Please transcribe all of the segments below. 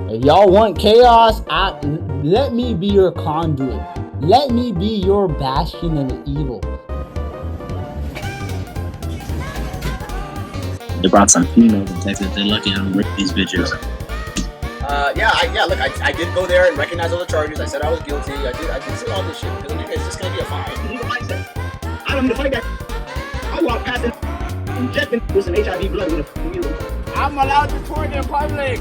If y'all want chaos, let me be your conduit. Let me be your bastion of evil. They brought some females in Texas. They're lucky I don't rip these bitches. Look, I did go there and recognize all the charges. I said I was guilty. I did say all this shit because it's just gonna be a fine. I don't need to fight that. I walk past it, injecting with some HIV blood with a needle. I'm allowed to twerk in public.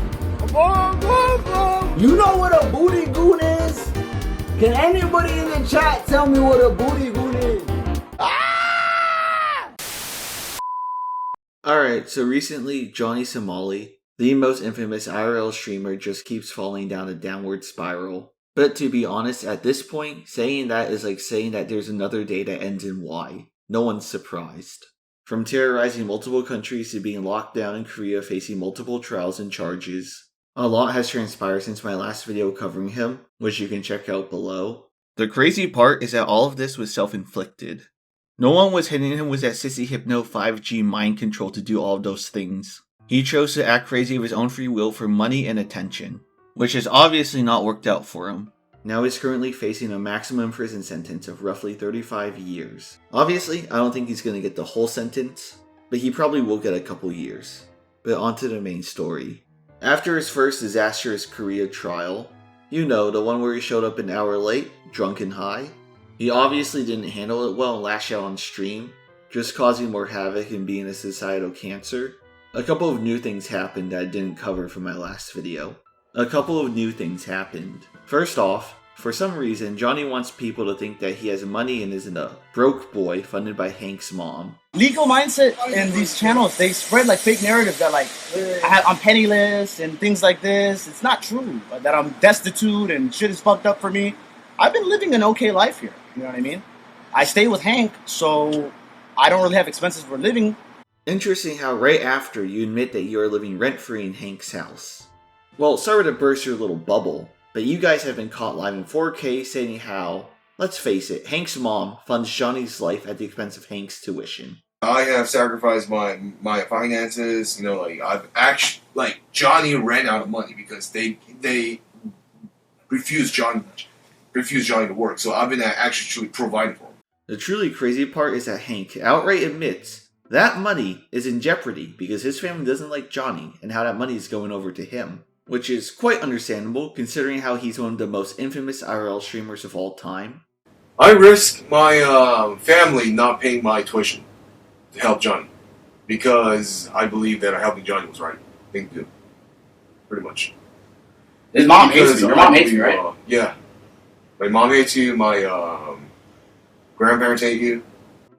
Boom, boom, boom. You know what a booty goon is? Can anybody in the chat tell me what a booty goon is? Alright, so recently, Johnny Somali, the most infamous IRL streamer, just keeps falling down a downward spiral. But to be honest, at this point, saying that is like saying that there's another day that ends in Y. No one's surprised. From terrorizing multiple countries to being locked down in Korea facing multiple trials and charges, a lot has transpired since my last video covering him, which you can check out below. The crazy part is that all of this was self-inflicted. No one was hitting him with that sissy hypno 5G mind control to do all of those things. He chose to act crazy of his own free will for money and attention, which has obviously not worked out for him. Now he's currently facing a maximum prison sentence of roughly 35 years. Obviously, I don't think he's going to get the whole sentence, but he probably will get a couple years. But onto the main story. After his first disastrous Korea trial, you know, the one where he showed up an hour late, drunk and high, he obviously didn't handle it well and lashed out on stream, just causing more havoc and being a societal cancer. A couple of new things happened that I didn't cover from my last video. First off, for some reason, Johnny wants people to think that he has money and isn't a broke boy funded by Hank's mom. Legal mindset in these channels, they spread like fake narrative that like I'm penniless and things like this. It's not true. That I'm destitute and shit is fucked up for me. I've been living an okay life here. You know what I mean? I stay with Hank, so I don't really have expenses for living. Interesting how right after you admit that you are living rent-free in Hank's house. Well, sorry to burst your little bubble, but you guys have been caught live in 4K saying how, let's face it, Hank's mom funds Johnny's life at the expense of Hank's tuition. I have sacrificed my finances, you know, like I've actually, like Johnny ran out of money because they refused Johnny to work, so I've been actually providing for him. The truly crazy part is that Hank outright admits that money is in jeopardy because his family doesn't like Johnny and how that money is going over to him. Which is quite understandable considering how he's one of the most infamous IRL streamers of all time. I risk my family not paying my tuition to help Johnny because I believe that helping Johnny was right thing to do. Pretty much. His mom hates you. Your mom hates you, right? Yeah. My mom hates you, my grandparents hate you.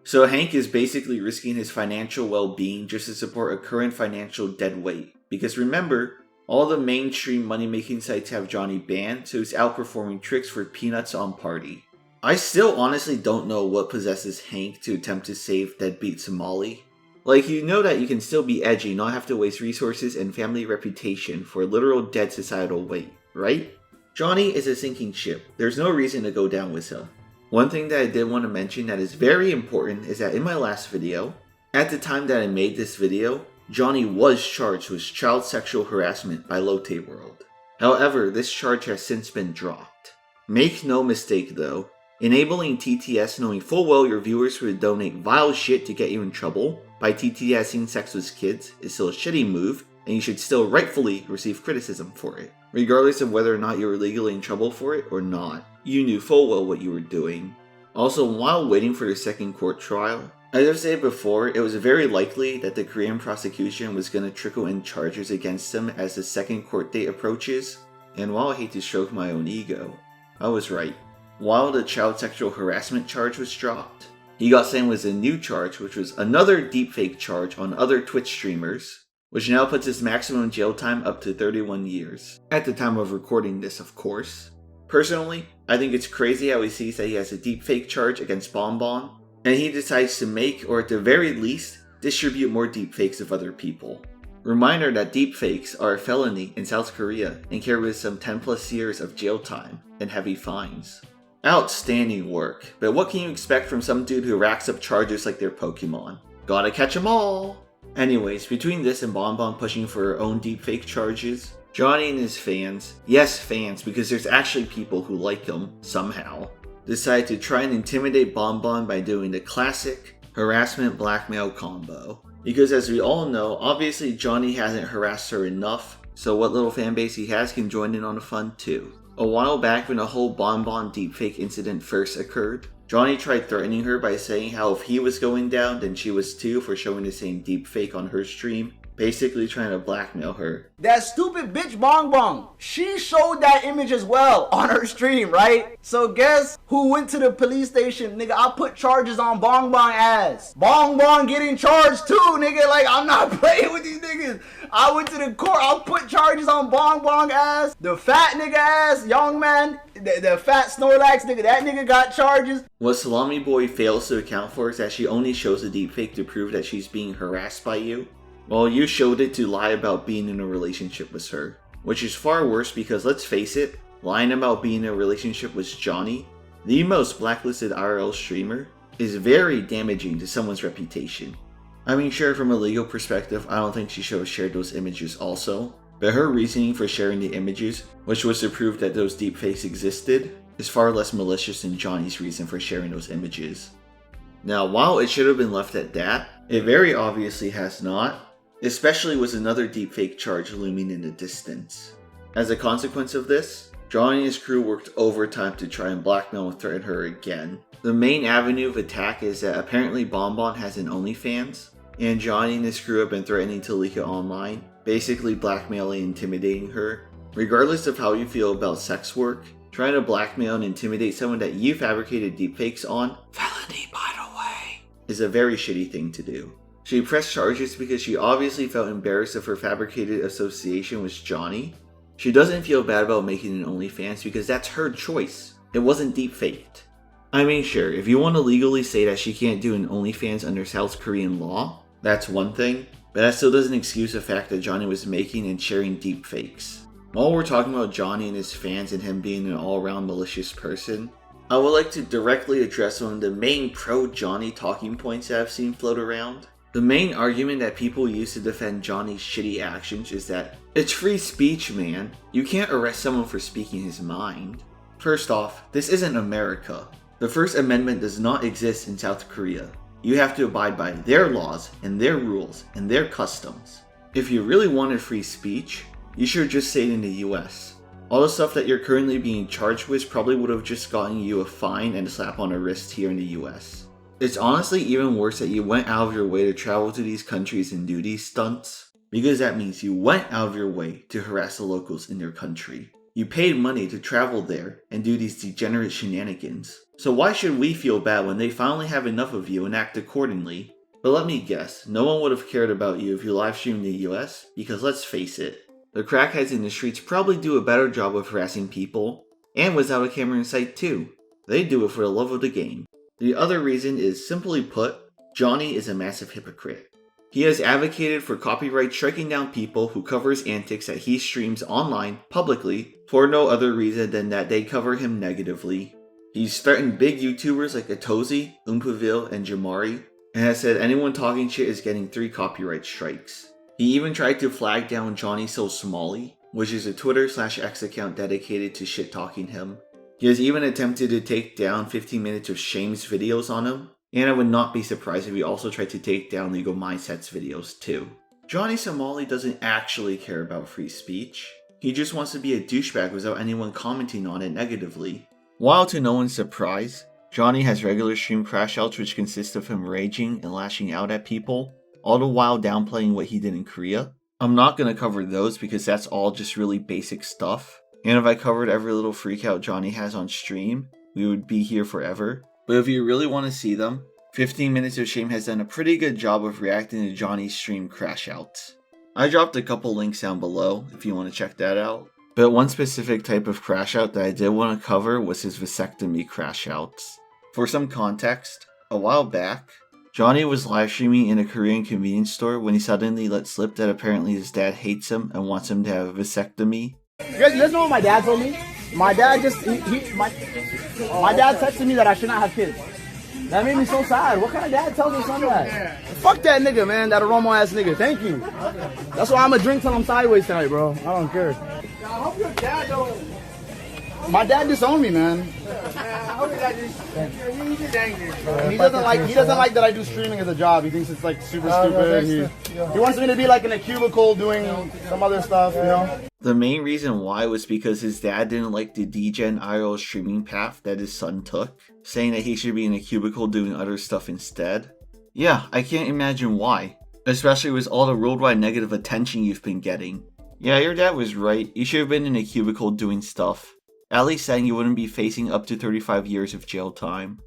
So Hank is basically risking his financial well-being just to support a current financial dead weight. Because remember, all the mainstream money-making sites have Johnny banned, so he's outperforming tricks for peanuts on party. I still honestly don't know what possesses Hank to attempt to save deadbeat Somali. Like, you know that you can still be edgy, not have to waste resources and family reputation for a literal dead societal weight, right? Johnny is a sinking ship. There's no reason to go down with him. One thing that I did want to mention that is very important is that in my last video, at the time that I made this video, Johnny was charged with child sexual harassment by Lotte World. However, this charge has since been dropped. Make no mistake though, enabling TTS knowing full well your viewers would donate vile shit to get you in trouble by TTSing sex with kids is still a shitty move, and you should still rightfully receive criticism for it. Regardless of whether or not you were legally in trouble for it or not, you knew full well what you were doing. Also, while waiting for the second court trial, as I've said before, it was very likely that the Korean prosecution was going to trickle in charges against him as the second court date approaches, and while I hate to stroke my own ego, I was right. While the child sexual harassment charge was dropped, he got sent with a new charge, which was another deepfake charge on other Twitch streamers, which now puts his maximum jail time up to 31 years. At the time of recording this, of course. Personally, I think it's crazy how he sees that he has a deepfake charge against Bonbon, and he decides to make, or at the very least, distribute more deepfakes of other people. Reminder that deepfakes are a felony in South Korea and carry with some 10 plus years of jail time and heavy fines. Outstanding work, but what can you expect from some dude who racks up charges like they're Pokemon? Gotta catch 'em all! Anyways, between this and Bonbon pushing for her own deepfake charges, Johnny and his fans, yes fans because there's actually people who like him, somehow, decided to try and intimidate Bon Bon by doing the classic harassment blackmail combo. Because as we all know, obviously Johnny hasn't harassed her enough, so what little fan base he has can join in on the fun too. A while back when the whole Bon Bon deepfake incident first occurred, Johnny tried threatening her by saying how if he was going down, then she was too for showing the same deepfake on her stream, basically trying to blackmail her. That stupid bitch Bong Bong, she showed that image as well on her stream, right? So guess who went to the police station? Nigga, I put charges on Bong Bong ass. Bong Bong getting charged too, nigga. Like, I'm not playing with these niggas. I went to the court, I put charges on Bong Bong ass. The fat nigga ass, young man, the fat Snorlax nigga, that nigga got charges. What Salami Boy fails to account for is that she only shows a deepfake to prove that she's being harassed by you. Well, you showed it to lie about being in a relationship with her. Which is far worse because let's face it, lying about being in a relationship with Johnny, the most blacklisted IRL streamer, is very damaging to someone's reputation. I mean, sure, from a legal perspective, I don't think she should have shared those images also, but her reasoning for sharing the images, which was to prove that those deepfakes existed, is far less malicious than Johnny's reason for sharing those images. Now, while it should have been left at that, it very obviously has not. Especially with another deepfake charge looming in the distance. As a consequence of this, Johnny and his crew worked overtime to try and blackmail and threaten her again. The main avenue of attack is that apparently Bon Bon has an OnlyFans, and Johnny and his crew have been threatening to leak it online, basically blackmailing and intimidating her. Regardless of how you feel about sex work, trying to blackmail and intimidate someone that you fabricated deepfakes on, felony by the way, is a very shitty thing to do. She pressed charges because she obviously felt embarrassed of her fabricated association with Johnny. She doesn't feel bad about making an OnlyFans because that's her choice. It wasn't deepfaked. I mean, sure, if you want to legally say that she can't do an OnlyFans under South Korean law, that's one thing, but that still doesn't excuse the fact that Johnny was making and sharing deepfakes. While we're talking about Johnny and his fans and him being an all-around malicious person, I would like to directly address one of the main pro-Johnny talking points that I've seen float around. The main argument that people use to defend Johnny's shitty actions is that it's free speech, man. You can't arrest someone for speaking his mind. First off, this isn't America. The First Amendment does not exist in South Korea. You have to abide by their laws and their rules and their customs. If you really wanted free speech, you should just say it in the US. All the stuff that you're currently being charged with probably would have just gotten you a fine and a slap on the wrist here in the US. It's honestly even worse that you went out of your way to travel to these countries and do these stunts, because that means you went out of your way to harass the locals in your country. You paid money to travel there and do these degenerate shenanigans. So why should we feel bad when they finally have enough of you and act accordingly? But let me guess, no one would have cared about you if you livestreamed in the US, because let's face it, the crackheads in the streets probably do a better job of harassing people, and without a camera in sight too. They do it for the love of the game. The other reason is, simply put, Johnny is a massive hypocrite. He has advocated for copyright striking down people who cover his antics that he streams online, publicly, for no other reason than that they cover him negatively. He's threatened big YouTubers like Atozy, Oompaville, and Jamari, and has said anyone talking shit is getting 3 copyright strikes. He even tried to flag down Johnny Somali, which is a Twitter/X account dedicated to shit-talking him. He has even attempted to take down 15 minutes of Shame's videos on him, and I would not be surprised if he also tried to take down Legal Mindset's videos too. Johnny Somali doesn't actually care about free speech. He just wants to be a douchebag without anyone commenting on it negatively. While to no one's surprise, Johnny has regular stream crash outs which consist of him raging and lashing out at people, all the while downplaying what he did in Korea. I'm not going to cover those because that's all just really basic stuff. And if I covered every little freakout Johnny has on stream, we would be here forever. But if you really want to see them, 15 Minutes of Shame has done a pretty good job of reacting to Johnny's stream crash outs. I dropped a couple links down below if you want to check that out. But one specific type of crash out that I did want to cover was his vasectomy crash outs. For some context, a while back, Johnny was live streaming in a Korean convenience store when he suddenly let slip that apparently his dad hates him and wants him to have a vasectomy. You guys know what my dad told me? My dad just, my dad said to me that I should not have kids. That made me so sad. What kind of dad tells his son that? Fuck that nigga, man. That Oromo ass nigga. Thank you. That's why I'm gonna drink till I'm sideways tonight, bro. I don't care. I hope your dad don't. My dad disowned me, man. I hope your dad he's just angry, bro. And he doesn't like that I do streaming as a job. He thinks it's like super stupid. He wants me to be like in a cubicle doing some other stuff, you know? The main reason why was because his dad didn't like the DGen IRL streaming path that his son took, saying that he should be in a cubicle doing other stuff instead. Yeah, I can't imagine why, especially with all the worldwide negative attention you've been getting. Yeah, your dad was right. You should have been in a cubicle doing stuff. At least then you wouldn't be facing up to 35 years of jail time.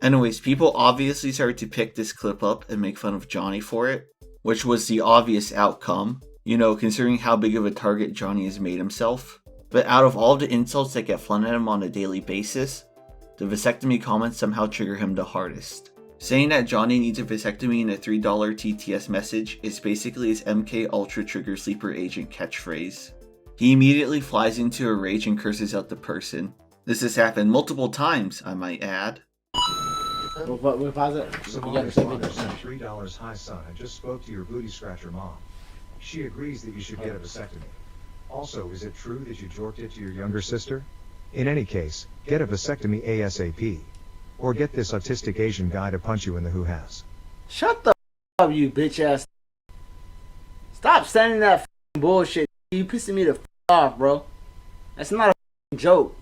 Anyways, people obviously started to pick this clip up and make fun of Johnny for it, which was the obvious outcome, you know, considering how big of a target Johnny has made himself. But out of all the insults that get flung at him on a daily basis, the vasectomy comments somehow trigger him the hardest. Saying that Johnny needs a vasectomy in a $3 TTS message is basically his MK Ultra Trigger Sleeper Agent catchphrase. He immediately flies into a rage and curses out the person. This has happened multiple times, I might add. Somali's father sent $3. Hi son, I just spoke to your booty scratcher mom. She agrees that you should get a vasectomy. Also, is it true that you jorked it to your younger sister? In any case, get a vasectomy ASAP. Or get this autistic Asian guy to punch you in the who-has. Shut the up, you bitch ass. Stop sending that bullshit. You pissing me the off, bro. That's not a joke.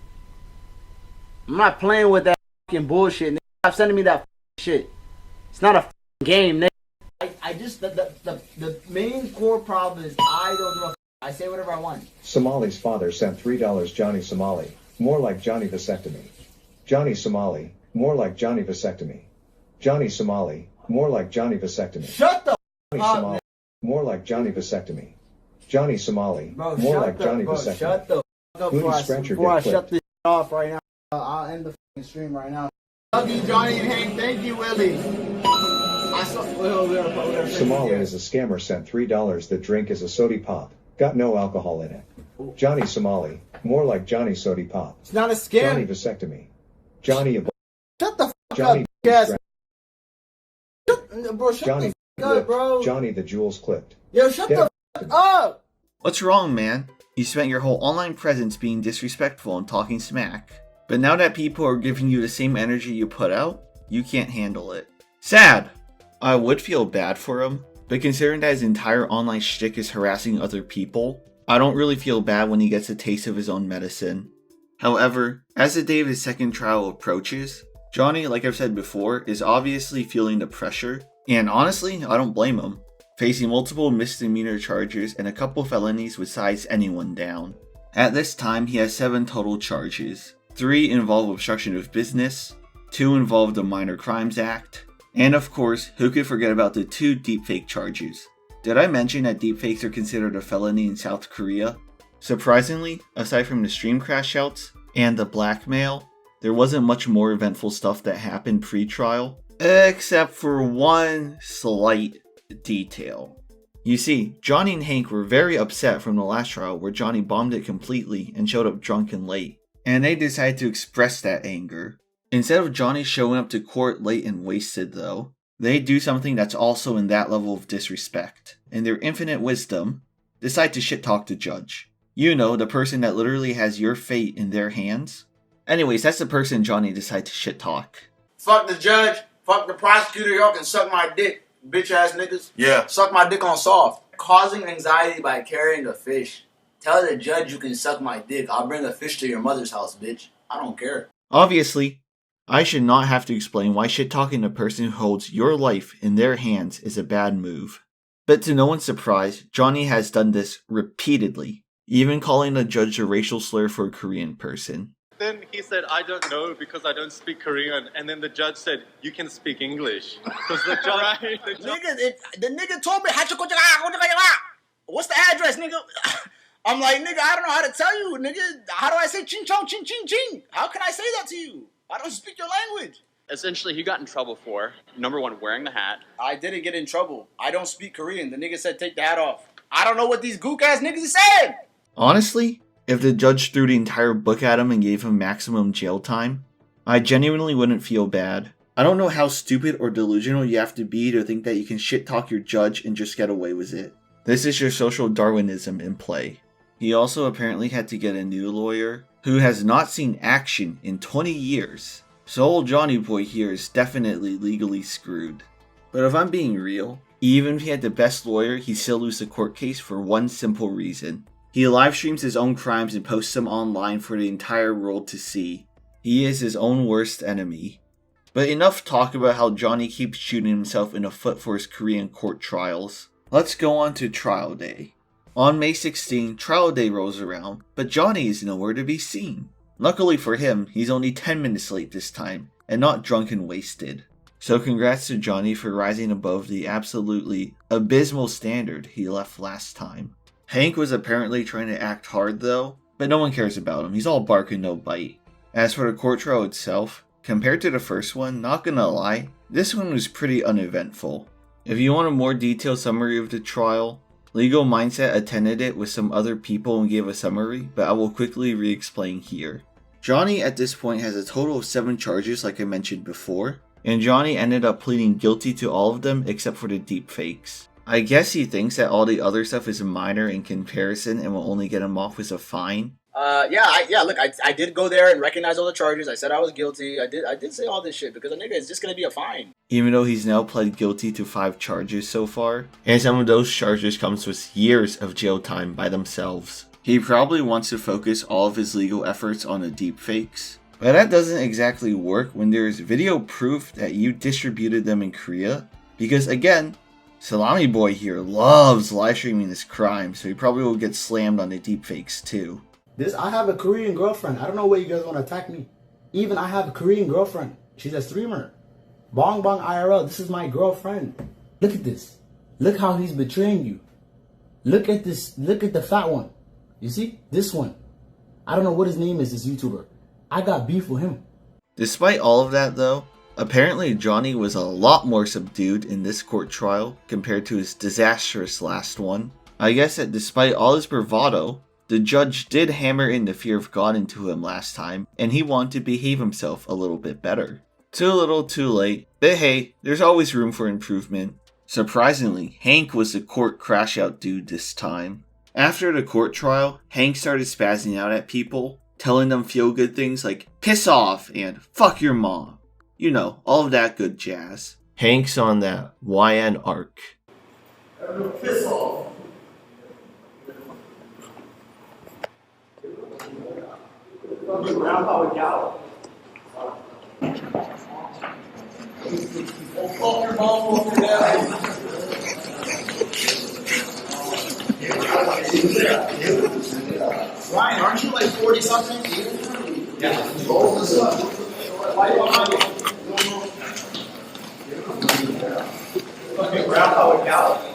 I'm not playing with that bullshit. Nigga. Stop sending me that shit. It's not a game, nigga. I just the main core problem is I don't know. I say whatever I want. Somali's father sent $3. Johnny Somali, more like Johnny vasectomy. Johnny Somali, more like Johnny vasectomy. Johnny Somali, more like Johnny vasectomy. Shut the Johnny up, Somali, more like Johny vasectomy. Johnny Somali, bro, more like Johnny bro, vasectomy. Shut the fuck up before I shut this off right now. I'll end the stream right now. Love you, Johnny and Hank. Thank you, Willie. Somali is a scammer sent $3. The drink is a sody pop. Got no alcohol in it. Johnny Somali, more like Johnny Sody Pop. It's not a scam. Johnny vasectomy. Johnny Shut the fuck Johnny up, yes. Bro, shut Johnny the fuck up, bro. Johnny the jewels clipped. Yo, shut the fuck up. What's wrong, man? You spent your whole online presence being disrespectful and talking smack. But now that people are giving you the same energy you put out, you can't handle it. Sad! I would feel bad for him, but considering that his entire online shtick is harassing other people, I don't really feel bad when he gets a taste of his own medicine. However, as the day of his second trial approaches, Johnny, like I've said before, is obviously feeling the pressure, and honestly, I don't blame him. Facing multiple misdemeanor charges and a couple felonies would size anyone down. At this time, he has 7 total charges. 3 involve obstruction of business, 2 involve the Minor Crimes Act, and of course, who could forget about the 2 deepfake charges? Did I mention that deepfakes are considered a felony in South Korea? Surprisingly, aside from the stream crash shouts and the blackmail, there wasn't much more eventful stuff that happened pre-trial, except for one slight detail. You see, Johnny and Hank were very upset from the last trial where Johnny bombed it completely and showed up drunk and late, and they decided to express that anger. Instead of Johnny showing up to court late and wasted though, they do something that's also in that level of disrespect. In their infinite wisdom, decide to shit-talk the judge. You know, the person that literally has your fate in their hands. Anyways, that's the person Johnny decided to shit-talk. Fuck the judge, fuck the prosecutor, y'all can suck my dick, bitch ass niggas. Yeah. Suck my dick on soft. Causing anxiety by carrying a fish. Tell the judge you can suck my dick. I'll bring a fish to your mother's house, bitch. I don't care. Obviously, I should not have to explain why shit-talking a person who holds your life in their hands is a bad move. But to no one's surprise, Johnny has done this repeatedly, even calling the judge a racial slur for a Korean person. Then he said, I don't know because I don't speak Korean. And then the judge said, you can speak English. Because the judge... The nigga told me, what's the address, nigga? I'm like, nigga, I don't know how to tell you, nigga. How do I say ching chong, ching ching ching? How can I say that to you? I don't speak your language. Essentially, he got in trouble for, number 1, wearing the hat. I didn't get in trouble. I don't speak Korean. The nigga said, take the hat off. I don't know what these gook-ass niggas said. Honestly, if the judge threw the entire book at him and gave him maximum jail time, I genuinely wouldn't feel bad. I don't know how stupid or delusional you have to be to think that you can shit talk your judge and just get away with it. This is your social Darwinism in play. He also apparently had to get a new lawyer who has not seen action in 20 years. So old Johnny boy here is definitely legally screwed. But if I'm being real, even if he had the best lawyer, he'd still lose the court case for one simple reason. He live streams his own crimes and posts them online for the entire world to see. He is his own worst enemy. But enough talk about how Johnny keeps shooting himself in the foot for his Korean court trials. Let's go on to trial day. On May 16, trial day rolls around, but Johnny is nowhere to be seen. Luckily for him, he's only 10 minutes late this time, and not drunk and wasted. So congrats to Johnny for rising above the absolutely abysmal standard he left last time. Hank was apparently trying to act hard though, but no one cares about him, he's all bark and no bite. As for the court trial itself, compared to the first one, not gonna lie, this one was pretty uneventful. If you want a more detailed summary of the trial, Legal Mindset attended it with some other people and gave a summary, but I will quickly re-explain here. Johnny at this point has a total of 7 charges like I mentioned before, and Johnny ended up pleading guilty to all of them except for the deepfakes. I guess he thinks that all the other stuff is minor in comparison and will only get him off with a fine. Look, I did go there and recognize all the charges. I said I was guilty. I did say all this shit because a nigga is just gonna be a fine. Even though he's now pled guilty to 5 charges so far, and some of those charges comes with years of jail time by themselves. He probably wants to focus all of his legal efforts on the deepfakes. But that doesn't exactly work when there is video proof that you distributed them in Korea. Because again, Salami Boy here loves live streaming his crime, so he probably will get slammed on the deepfakes too. I have a Korean girlfriend. I don't know why you guys want to attack me. Even I have a Korean girlfriend. She's a streamer. Bong Bong IRL. This is my girlfriend. Look at this. Look how he's betraying you. Look at this. Look at the fat one. You see? This one. I don't know what his name is, this YouTuber. I got beef with him. Despite all of that though, apparently Johnny was a lot more subdued in this court trial compared to his disastrous last one. I guess that despite all his bravado, the judge did hammer in the fear of God into him last time, and he wanted to behave himself a little bit better. Too little, too late, but hey, there's always room for improvement. Surprisingly, Hank was the court crash out dude this time. After the court trial, Hank started spazzing out at people, telling them feel-good things like piss off and fuck your mom. You know, all of that good jazz. Hank's on that YN arc. Piss off. Grandpa would yell. Fuck your mom, fuck your dad. Ryan, aren't you like 40 something? Yeah. Roll this up. Why behind you? Fucking grandpa would yell.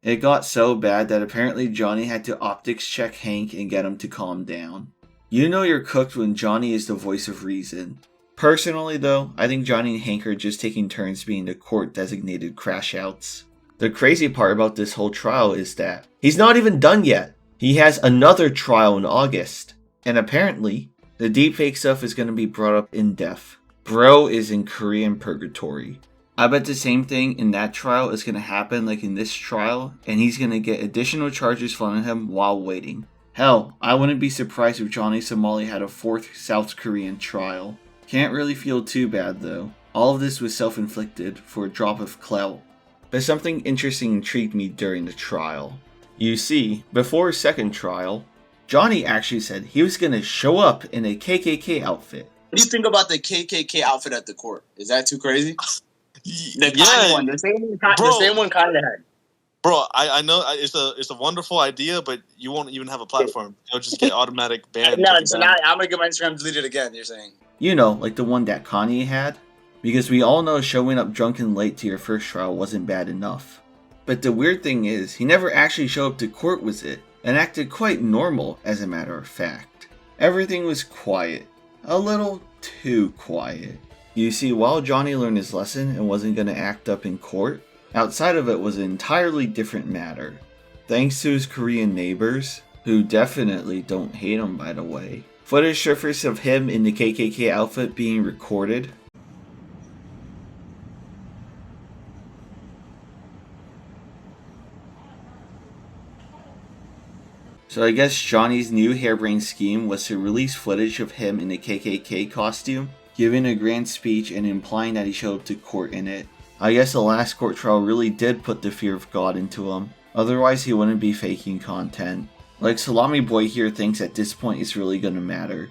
It got so bad that apparently Johnny had to optics check Hank and get him to calm down. You know you're cooked when Johnny is the voice of reason. Personally though, I think Johnny and Hank are just taking turns being the court designated crash outs. The crazy part about this whole trial is that he's not even done yet. He has another trial in August. And apparently, the deepfake stuff is going to be brought up in depth. Bro is in Korean purgatory. I bet the same thing in that trial is going to happen like in this trial, and he's going to get additional charges flung at him while waiting. Hell, I wouldn't be surprised if Johnny Somali had a 4th South Korean trial. Can't really feel too bad though. All of this was self-inflicted for a drop of clout. But something interesting intrigued me during the trial. You see, before his second trial, Johnny actually said he was going to show up in a KKK outfit. What do you think about the KKK outfit at the court? Is that too crazy? The Yeah, one, the bro. same one kind of had. Bro, I know it's a wonderful idea, but you won't even have a platform. You'll just get automatic banned. No, so now I'm gonna get my Instagram deleted again. You're saying? You know, like the one that Kanye had. Because we all know showing up drunk and late to your first trial wasn't bad enough. But the weird thing is, he never actually showed up to court with it, and acted quite normal as a matter of fact. Everything was quiet. A little too quiet. You see, while Johnny learned his lesson and wasn't going to act up in court, outside of it was an entirely different matter. Thanks to his Korean neighbors, who definitely don't hate him by the way, Footage surfaced of him in the KKK outfit being recorded. So I guess Johnny's new harebrained scheme was to release footage of him in a KKK costume, giving a grand speech and implying that he showed up to court in it. I guess the last court trial really did put the fear of God into him, otherwise he wouldn't be faking content. Like Salami Boy here thinks at this point it's really gonna matter.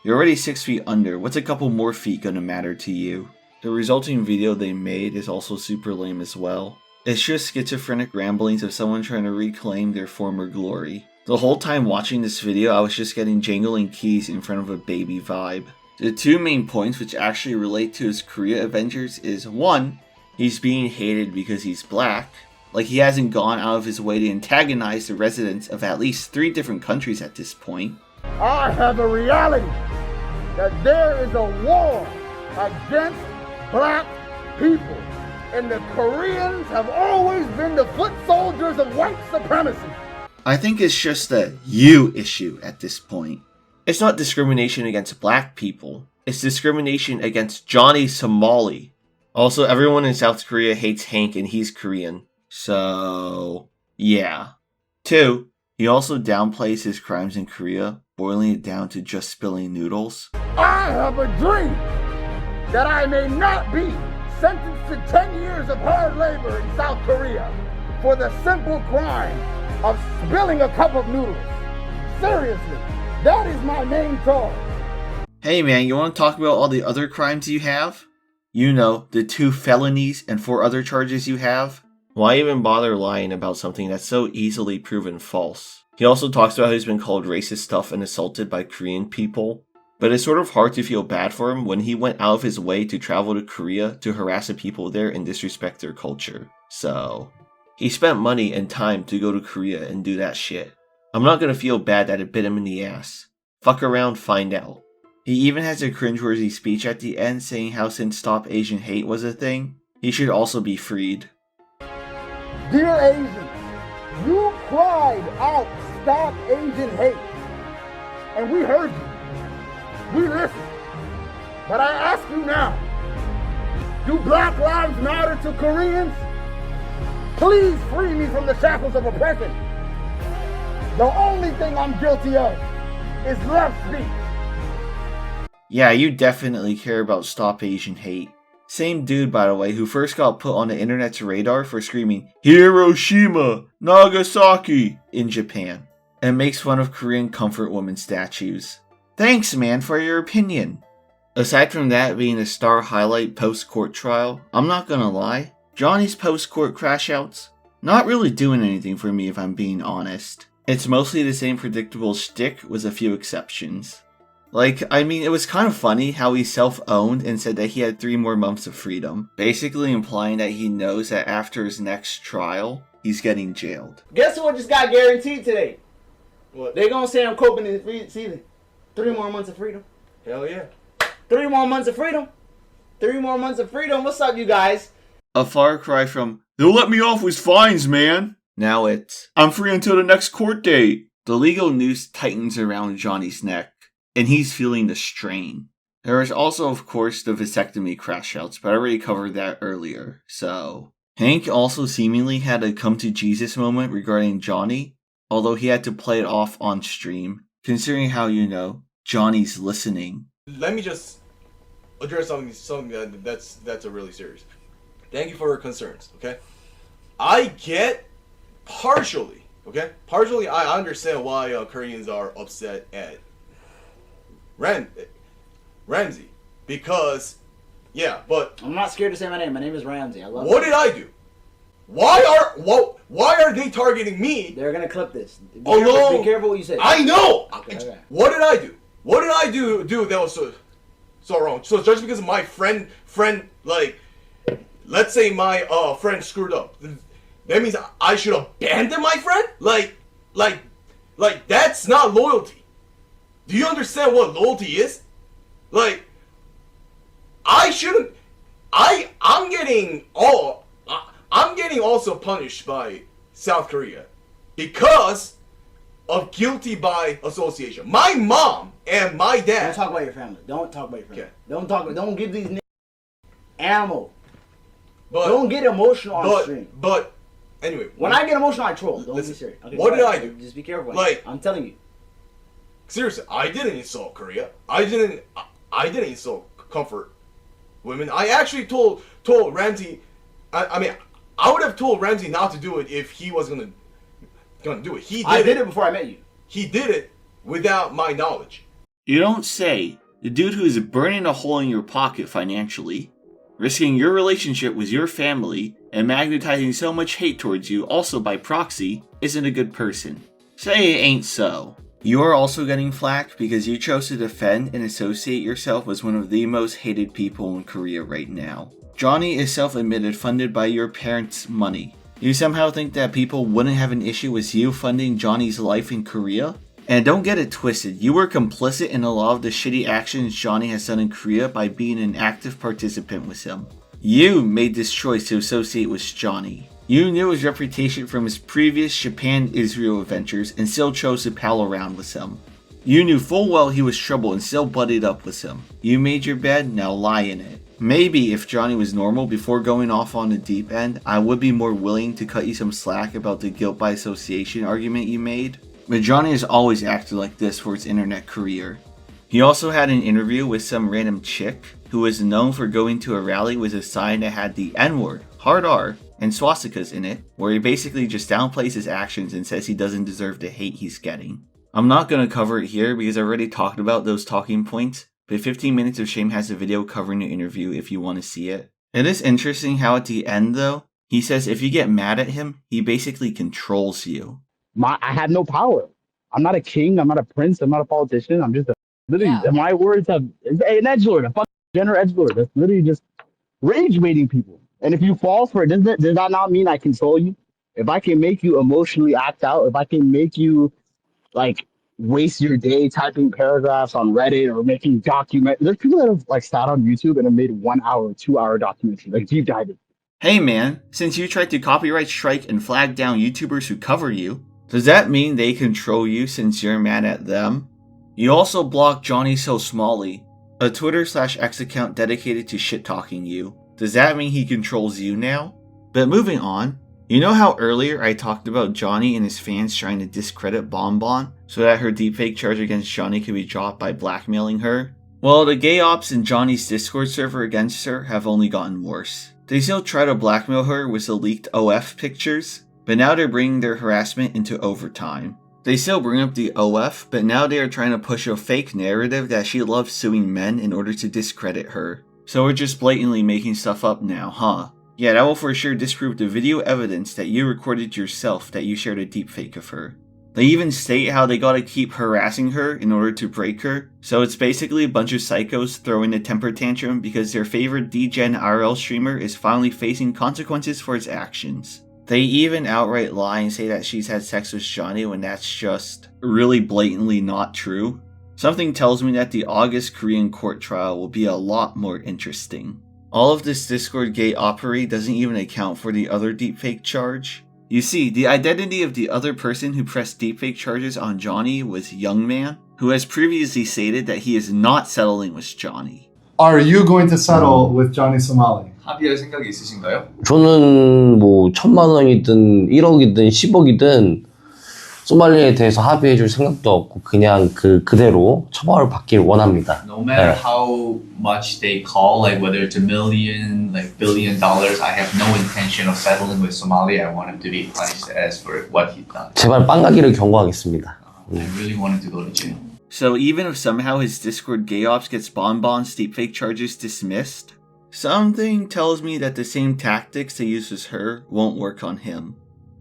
You're already 6 feet under, what's a couple more feet gonna matter to you? The resulting video they made is also super lame as well. It's just schizophrenic ramblings of someone trying to reclaim their former glory. The whole time watching this video, I was just getting jangling keys in front of a baby vibe. The two main points which actually relate to his Korea adventures is 1, he's being hated because he's black. Like he hasn't gone out of his way to antagonize the residents of at least 3 different countries at this point. I have a reality that there is a war against black people. And the Koreans have always been the foot soldiers of white supremacy. I think it's just a you issue at this point. It's not discrimination against black people. It's discrimination against Johnny Somali. Also, everyone in South Korea hates Hank and he's Korean. So, yeah. 2, he also downplays his crimes in Korea, boiling it down to just spilling noodles. I have a dream that I may not be sentenced to 10 years of hard labor in South Korea for the simple crime of spilling a cup of noodles. Seriously, that is my main goal. Hey man, you want to talk about all the other crimes you have? You know, the 2 felonies and 4 other charges you have? Why even bother lying about something that's so easily proven false? He also talks about how he's been called racist stuff and assaulted by Korean people. But it's sort of hard to feel bad for him when he went out of his way to travel to Korea to harass the people there and disrespect their culture. So, he spent money and time to go to Korea and do that shit. I'm not gonna feel bad that it bit him in the ass. Fuck around, find out. He even has a cringeworthy speech at the end saying how since Stop Asian Hate was a thing, he should also be freed. Dear Asians, you cried out, stop Asian hate. And we heard you. We listened. But I ask you now, do Black Lives Matter to Koreans? Please free me from the shackles of oppression. The only thing I'm guilty of is left speech. Yeah, you definitely care about Stop Asian Hate. Same dude, by the way, who first got put on the internet's radar for screaming Hiroshima, Nagasaki in Japan, and makes fun of Korean comfort woman statues. Thanks, man, for your opinion. Aside from that being a star highlight post-court trial, I'm not gonna lie, Johnny's post-court crash-outs, not really doing anything for me if I'm being honest. It's mostly the same predictable shtick with a few exceptions. Like, I mean, it was kind of funny how he self-owned and said that he had 3 more months of freedom, basically implying that he knows that after his next trial, he's getting jailed. Guess what just got guaranteed today? What? They gonna say I'm coping in the season. 3 more months of freedom. Hell yeah. 3 more months of freedom. 3 more months of freedom. What's up, you guys? A far cry from, they'll let me off with fines, man. Now it's, I'm free until the next court date. The legal noose tightens around Johnny's neck, and he's feeling the strain. There is also, of course, the vasectomy crash-outs, but I already covered that earlier, so. Hank also seemingly had a come-to-Jesus moment regarding Johnny, although he had to play it off on stream, considering how, you know, Johnny's listening. Let me just address something that's a really serious. Thank you for your concerns, okay? I get partially, okay? Partially, I understand why Koreans are upset at Ramsey, because, yeah, but I'm not scared to say my name. My name is Ramsey. I love what did I do? Why are they targeting me? They're gonna clip this. Be careful what you say. I know. Okay. What did I do? What did I do that was so wrong? So just because my friend, like, let's say my friend screwed up, that means I should abandon my friend? Like that's not loyalty. Do you understand what loyalty is? Like, I shouldn't. I'm getting also punished by South Korea because of guilty by association. My mom and my dad. Don't talk about your family. Don't talk about your family. Okay. Don't give these niggas ammo. But, don't get emotional on stream. But anyway, when I get emotional, I troll. Don't be serious. Okay, what did I do? Just be careful. Like, I'm telling you. Seriously, I didn't insult Korea. I didn't insult comfort women. I actually told Ramsey. I mean, I would have told Ramsey not to do it if he was gonna do it. I did it before I met you. He did it without my knowledge. You don't say. The dude who is burning a hole in your pocket financially, risking your relationship with your family, and magnetizing so much hate towards you also by proxy, isn't a good person. Say it ain't so. You are also getting flack because you chose to defend and associate yourself with one of the most hated people in Korea right now. Johnny is self-admitted funded by your parents' money. You somehow think that people wouldn't have an issue with you funding Johnny's life in Korea? And don't get it twisted, you were complicit in a lot of the shitty actions Johnny has done in Korea by being an active participant with him. You made this choice to associate with Johnny. You knew his reputation from his previous Japan-Israel adventures and still chose to pal around with him. You knew full well he was trouble and still butted up with him. You made your bed, now lie in it. Maybe if Johnny was normal before going off on the deep end, I would be more willing to cut you some slack about the guilt by association argument you made. But Johnny has always acted like this for his internet career. He also had an interview with some random chick who was known for going to a rally with a sign that had the N-word, hard R, and swastikas in it, where he basically just downplays his actions and says he doesn't deserve the hate he's getting. I'm not going to cover it here because I already talked about those talking points, but 15 Minutes of Shame has a video covering the interview if you want to see it. It is interesting how at the end though, he says if you get mad at him, he basically controls you. I have no power. I'm not a king. I'm not a prince. I'm not a politician. I'm just my words have an edgelord, a fucking general edgelord. That's literally just rage baiting people. And if you fall for it, does that not mean I control you? If I can make you emotionally act out, if I can make you like waste your day typing paragraphs on Reddit or making there's people that have like sat on YouTube and have made 1 hour, 2 hour documentaries, like deep diving. Hey man, since you tried to copyright strike and flag down YouTubers who cover you, does that mean they control you since you're mad at them? You also blocked Johnny Somali, a Twitter/X account dedicated to shit-talking you. Does that mean he controls you now? But moving on, you know how earlier I talked about Johnny and his fans trying to discredit Bonbon so that her deepfake charge against Johnny could be dropped by blackmailing her? Well, the gay ops in Johnny's Discord server against her have only gotten worse. They still try to blackmail her with the leaked OF pictures, but now they're bringing their harassment into overtime. They still bring up the OF, but now they are trying to push a fake narrative that she loves suing men in order to discredit her. So we're just blatantly making stuff up now, huh? Yeah, that will for sure disprove the video evidence that you recorded yourself that you shared a deepfake of her. They even state how they gotta keep harassing her in order to break her, so it's basically a bunch of psychos throwing a temper tantrum because their favorite DGen RL streamer is finally facing consequences for its actions. They even outright lie and say that she's had sex with Johnny when that's just really blatantly not true. Something tells me that the August Korean court trial will be a lot more interesting. All of this Discord gay opery doesn't even account for the other deepfake charge. You see, the identity of the other person who pressed deepfake charges on Johnny was Young Man, who has previously stated that he is not settling with Johnny. Are you going to settle with Johnny Somali? 합의할 생각이 있으신가요? 저는 뭐 1,000만 원이든 1억이든 10억이든 소말리에 대해서 합의해줄 생각도 없고 그냥 그대로 처벌을 받길 원합니다. No matter how much they call, like whether it's $1 million, like $1 billion, I have no intention of settling with Somali. I want him to be punished as for what he's done. 제발 빵 가기를 경고하겠습니다. I really wanted to go to jail. So even if somehow his Discord gay ops gets Bonbon's deepfake charges dismissed, something tells me that the same tactics they use with her won't work on him.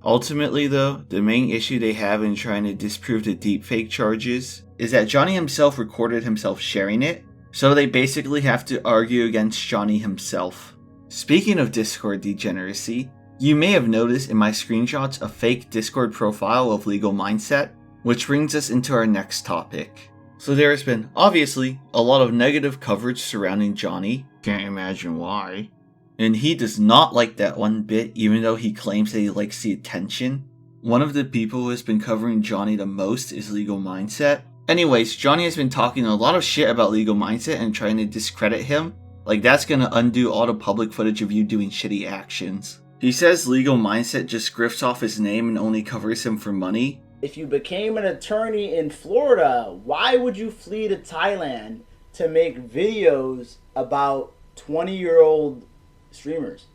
Ultimately though, the main issue they have in trying to disprove the deepfake charges is that Johnny himself recorded himself sharing it, so they basically have to argue against Johnny himself. Speaking of Discord degeneracy, you may have noticed in my screenshots a fake Discord profile of Legal Mindset, which brings us into our next topic. So there has been, obviously, a lot of negative coverage surrounding Johnny, can't imagine why. And he does not like that one bit, even though he claims that he likes the attention. one of the people who has been covering Johnny the most is Legal Mindset. Anyways, Johnny has been talking a lot of shit about Legal Mindset and trying to discredit him. Like that's gonna undo all the public footage of you doing shitty actions. He says Legal Mindset just grifts off his name and only covers him for money. If you became an attorney in Florida, why would you flee to Thailand to make videos about 20-year-old streamers?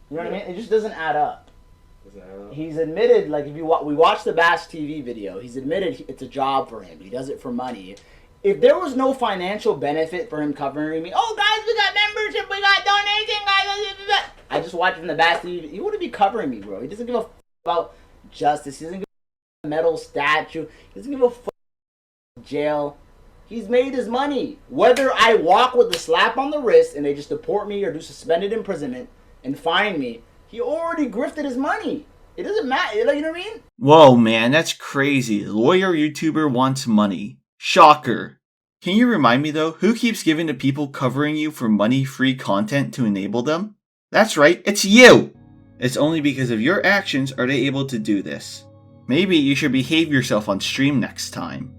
You know what I mean? It just doesn't add up. He's admitted, like if you we watched the Bash TV video, he's admitted it's a job for him. He does it for money. If there was no financial benefit for him covering me, oh guys, we got membership, we got donation, guys. I just watched from the Bash TV. He wouldn't be covering me, bro. He doesn't give a about justice. He doesn't give a metal statue. He doesn't give a jail. He's made his money. Whether I walk with a slap on the wrist and they just deport me or do suspended imprisonment and fine me, he already grifted his money. It doesn't matter. You know what I mean? Whoa, man, that's crazy. Lawyer YouTuber wants money. Shocker. Can you remind me though, who keeps giving to people covering you for money-free content to enable them? That's right, it's you! It's only because of your actions are they able to do this. Maybe you should behave yourself on stream next time.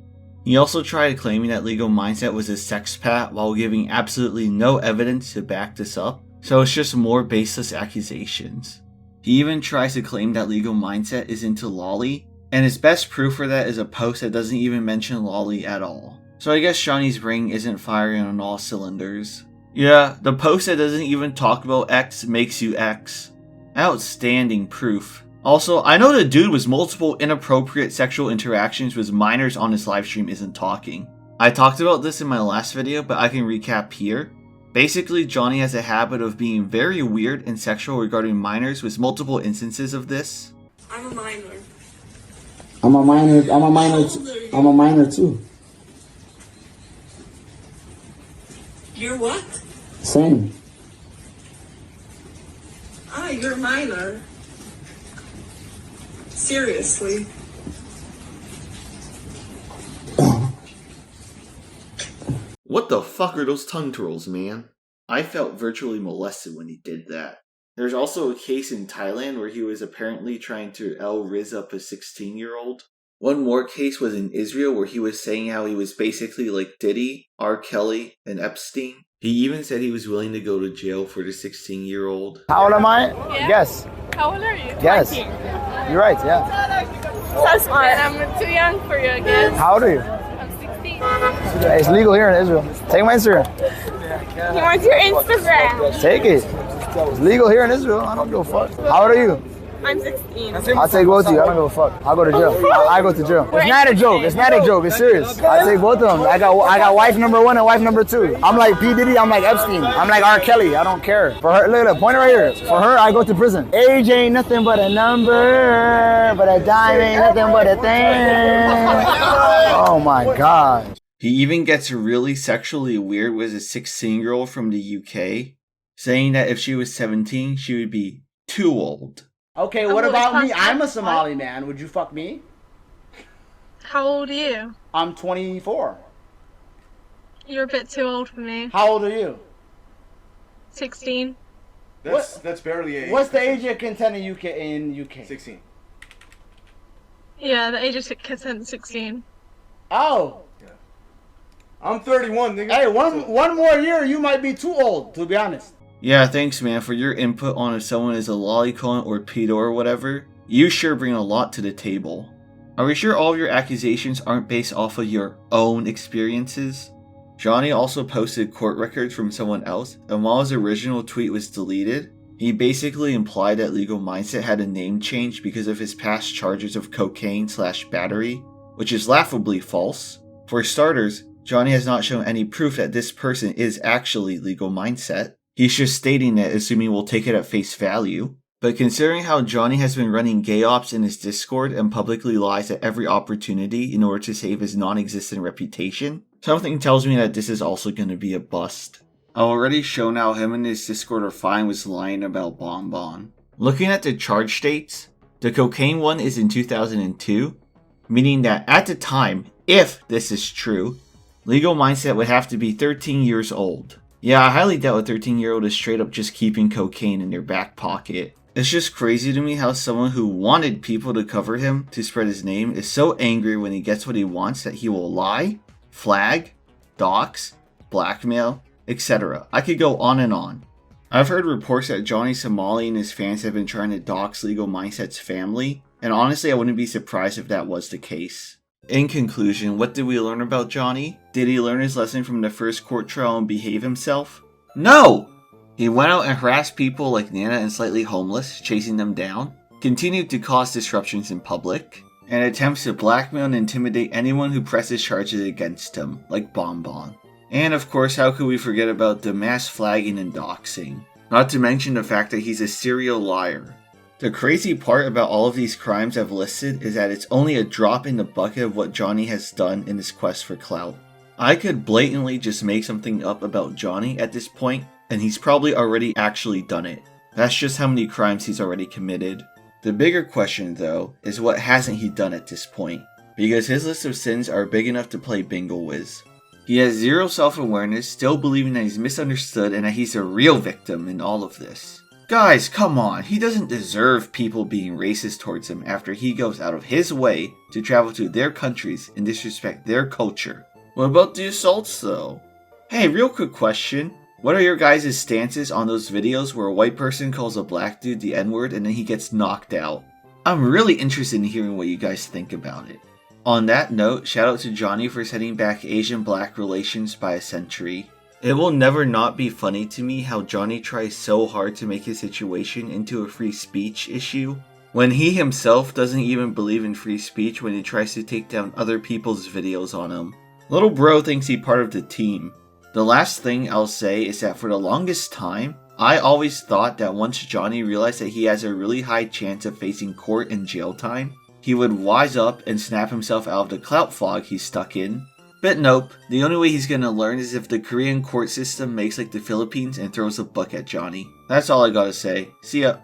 He also tried claiming that Legal Mindset was a sex pat while giving absolutely no evidence to back this up, so it's just more baseless accusations. He even tries to claim that Legal Mindset is into lolly, and his best proof for that is a post that doesn't even mention lolly at all. So I guess Johnny's brain isn't firing on all cylinders. Yeah, the post that doesn't even talk about X makes you X. Outstanding proof. Also, I know the dude with multiple inappropriate sexual interactions with minors on his livestream isn't talking. I talked about this in my last video, but I can recap here. Basically, Johnny has a habit of being very weird and sexual regarding minors with multiple instances of this. I'm a minor. I'm a minor too. You're what? Same. Ah, you're a minor. Seriously. What the fuck are those tongue twirls, man? I felt virtually molested when he did that. There's also a case in Thailand where he was apparently trying to riz up a 16-year-old. One more case was in Israel where he was saying how he was basically like Diddy, R. Kelly, and Epstein. He even said he was willing to go to jail for the 16-year-old. How old am I? Yeah. Guess. How old are you? Guess. 14. You're right, yeah. So smart. I'm too young for you, I guess. How old are you? I'm 16. It's legal here in Israel. Take my Instagram. He wants your Instagram. Take it. It's legal here in Israel. I don't give a fuck. How old are you? I'm 16. I'll take both of you. I don't give a fuck. I'll go to jail. I go to jail. It's not a joke. It's not a joke. It's serious. I'll take both of them. I got wife number 1 and wife number 2. I'm like P. Diddy. I'm like Epstein. I'm like R. Kelly. I don't care. For her, look, point it right here. For her, I go to prison. Age ain't nothing but a number, but a dime ain't nothing but a thing. Oh my God. He even gets really sexually weird with a 16-year-old from the UK, saying that if she was 17, she would be too old. Okay, what about me? I'm a Somali man. Would you fuck me? How old are you? I'm 24. You're a bit too old for me. How old are you? 16. That's barely age. What's the age of consent in UK? 16. Yeah, the age of consent is 16. Oh. Yeah. I'm 31, nigga. Hey, one more year, you might be too old, to be honest. Yeah, thanks man for your input on if someone is a lolicon or pedo or whatever. You sure bring a lot to the table. Are we sure all of your accusations aren't based off of your own experiences? Johnny also posted court records from someone else, and while his original tweet was deleted, he basically implied that Legal Mindset had a name change because of his past charges of cocaine/battery, which is laughably false. For starters, Johnny has not shown any proof that this person is actually Legal Mindset. He's just stating it, assuming we'll take it at face value. But considering how Johnny has been running gay ops in his Discord and publicly lies at every opportunity in order to save his non-existent reputation, something tells me that this is also going to be a bust. I've already shown how him and his Discord are fine with lying about Bonbon. Looking at the charge dates, the cocaine one is in 2002, meaning that at the time, if this is true, Legal Mindset would have to be 13 years old. Yeah, I highly doubt a 13-year-old is straight up just keeping cocaine in their back pocket. It's just crazy to me how someone who wanted people to cover him to spread his name is so angry when he gets what he wants that he will lie, flag, dox, blackmail, etc. I could go on and on. I've heard reports that Johnny Somali and his fans have been trying to dox Legal Mindset's family, and honestly I wouldn't be surprised if that was the case. In conclusion, what did we learn about Johnny? Did he learn his lesson from the first court trial and behave himself? No! He went out and harassed people like Nana and Slightly Homeless, chasing them down, continued to cause disruptions in public, and attempts to blackmail and intimidate anyone who presses charges against him, like Bonbon. And of course, how could we forget about the mass flagging and doxing? Not to mention the fact that he's a serial liar. The crazy part about all of these crimes I've listed is that it's only a drop in the bucket of what Johnny has done in his quest for clout. I could blatantly just make something up about Johnny at this point, and he's probably already actually done it. That's just how many crimes he's already committed. The bigger question though, is what hasn't he done at this point? Because his list of sins are big enough to play bingo with. He has zero self-awareness, still believing that he's misunderstood and that he's a real victim in all of this. Guys, come on, he doesn't deserve people being racist towards him after he goes out of his way to travel to their countries and disrespect their culture. What about the assaults though? Hey, real quick question. What are your guys' stances on those videos where a white person calls a black dude the N-word and then he gets knocked out? I'm really interested in hearing what you guys think about it. On that note, shout out to Johnny for setting back Asian-Black relations by a century. It will never not be funny to me how Johnny tries so hard to make his situation into a free speech issue, when he himself doesn't even believe in free speech when he tries to take down other people's videos on him. Little bro thinks he's part of the team. The last thing I'll say is that for the longest time, I always thought that once Johnny realized that he has a really high chance of facing court and jail time, he would wise up and snap himself out of the clout fog he's stuck in. But nope, the only way he's gonna learn is if the Korean court system makes like the Philippines and throws a book at Johnny. That's all I gotta say. See ya.